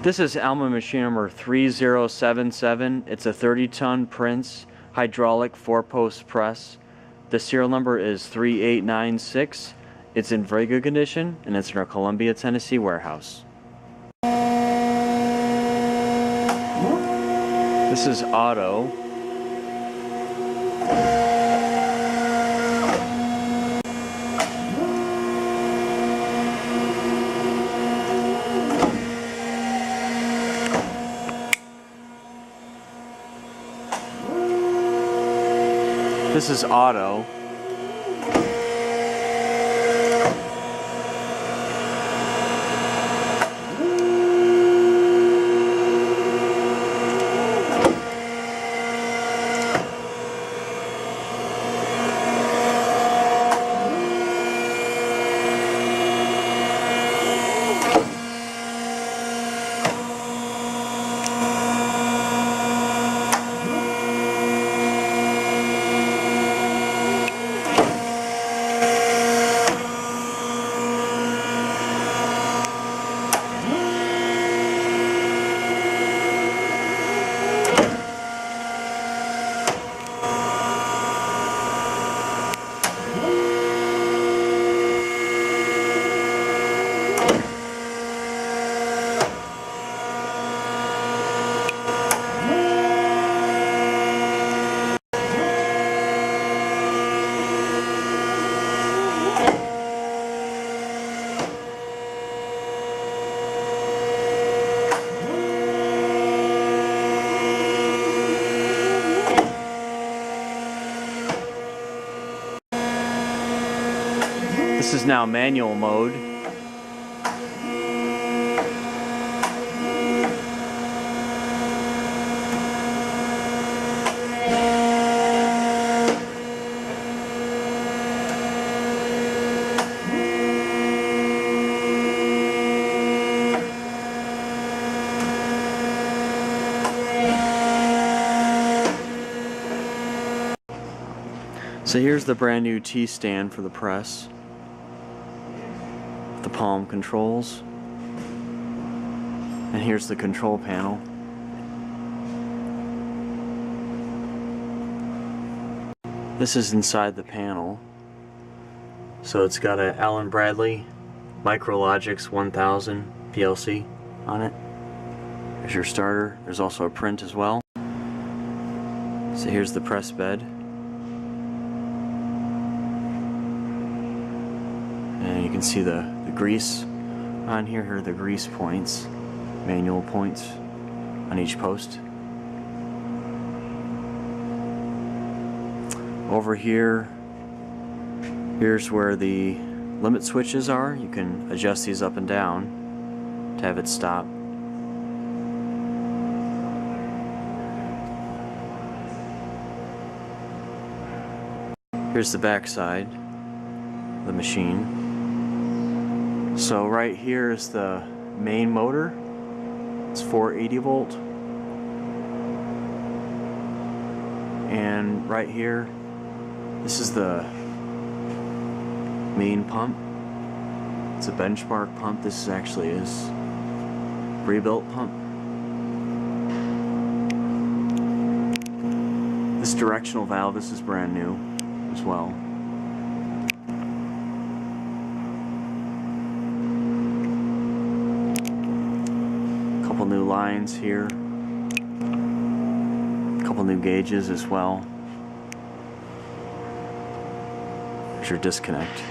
This is Alma machine number 3077. It's a 30-ton Prince hydraulic 4-post press. The serial number is 3896. It's in very good condition, and it's in our Columbia, Tennessee warehouse. This is auto. This is auto. This is now manual mode. So here's the brand new T-stand for the press. The palm controls, and here's the control panel. This is inside the panel, so it's got a Allen Bradley Micrologix 1000 PLC on it. There's your starter. There's also a print as well. So here's the press bed. And you can see the grease on here. Here are the grease points, manual points on each post. Over here, here's where the limit switches are. You can adjust these up and down to have it stop. Here's the back side of the machine. So right here is the main motor. It's 480 volt. And right here, this is the main pump. It's a benchmark pump. This actually is rebuilt pump. This directional valve, this is brand new as well. Couple new lines here, couple new gauges as well. There's your disconnect.